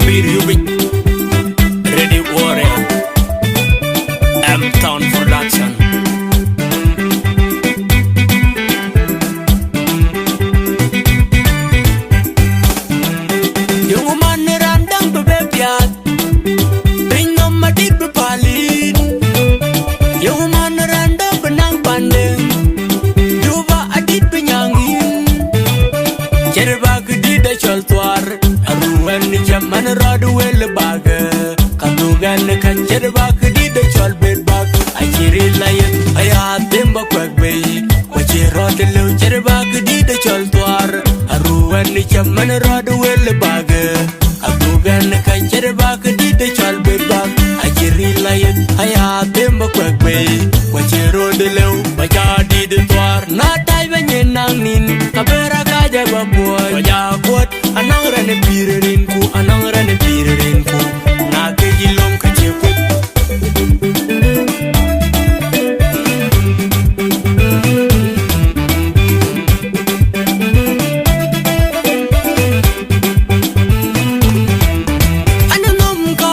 Kabir Yubik, Reddy Warrior, M-Town Production. Yung man randang bebebiyat, bring no madik bepalit. Yung man randang benang pandeng, duba adit penyangin. Jerba gedi da choltuar, aruan ni jaman radu wel baga. Kadugan kan jerba gedi da chol bedbag. Akiri layan ayat demba kwagbe. Wajirot lu jerba gedi da choltuar, aruan ni jaman radu wel baga. Kadugan kan jerba gedi da chol bedbag. Akiri layan ayat demba kwagbe. Wajirot lu bajadi de tuar. Natai benyenang nin kabera kaja baboy. Wajakot anang rane pirerinku, anang rane pirerinku. Nake jilom kecekut. Ana nom ka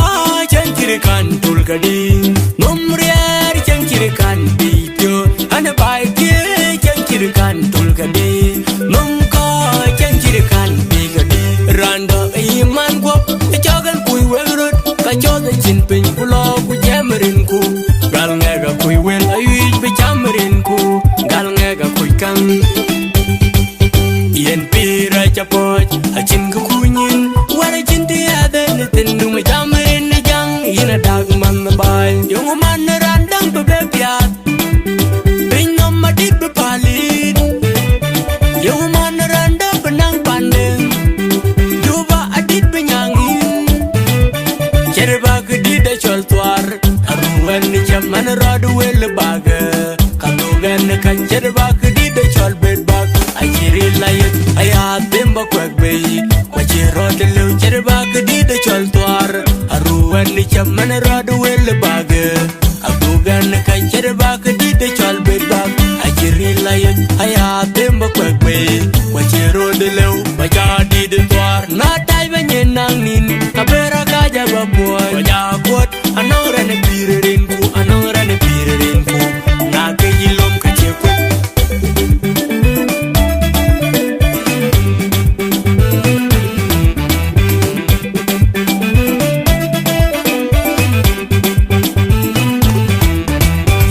chankirikan tulkadi, nom riar chankirikan bidyo. Ana baike chankirikan tulkadi, nom ka chankirikan bigadi. Randa iman gwap, kachogan kui welrut, kachoga chinpin kulo ku jamarinku. Gal ngega kui wel ayuj be jamarinku, gal ngega kui kang. Yen pira chapoj, achin ku kunyin, wara chinti aden tindu me jamarin ni jang, ina dag man bay. Yung man randang bebebiyat, bring no madik bepalit. Yung man randang benang pandeng, duba adit penyangin. Jerba gedi da choltuar, aruan ni jaman radu wel baga. Kadugan kan jerba gedi da chol bedbag. Akiri layan ayat demba kwagbe. Wajirot lu jerba gedi da choltuar, aruan ni jaman radu wel baga. Kadugan kan jerba gedi da chol bedbag. Akiri layan ayat demba kwagbe. Wajirot lu bajadi de tuar. Natai benyenang nin kabera kaja baboy. Wajakot anang rane pirerinku, anang rane pirerinku. Nake jilom kecekut.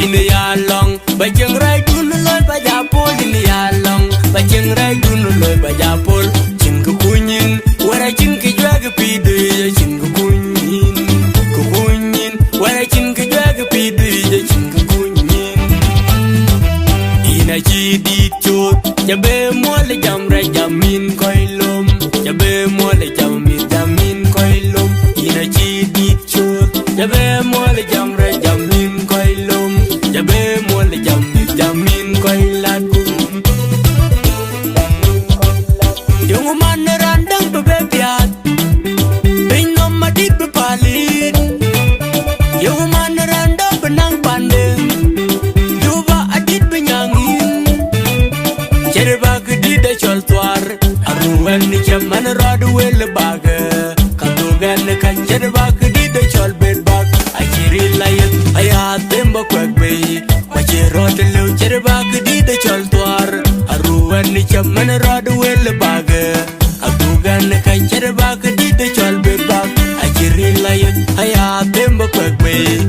Ini yalong bajeng rai dunu loy bajapol. Ini yalong bajeng rai dunu loy bajapol. Cing kukunyin, wara cing kejuaga pide. Cing kukunyin, kukunyin, wara cing kejuaga pide. Cing kukunyin. Ina jidi chot, jabe mole jamra jamin koilom. Jabe mole jamin koilom. Ina jidi chot, jabe mole jamra jamin koilom. Jabe mole jamin koilakum. Yung man randang bebebiyat, bring no madik bepalit. Yung man randang benang pandeng, duba adit penyangin. Jerba gedi da choltuar, aruan ni jaman radu wel baga. Kadugan kan jerba gedi da chol bedbag. Akiri layan ayat demba kwagbe. Wajirot lu jerba gedi da choltuar, aruan ni jaman radu wel baga. Kadugan kan jerba gedi da chol bedbag. Akiri layan ayat demba kwagbe.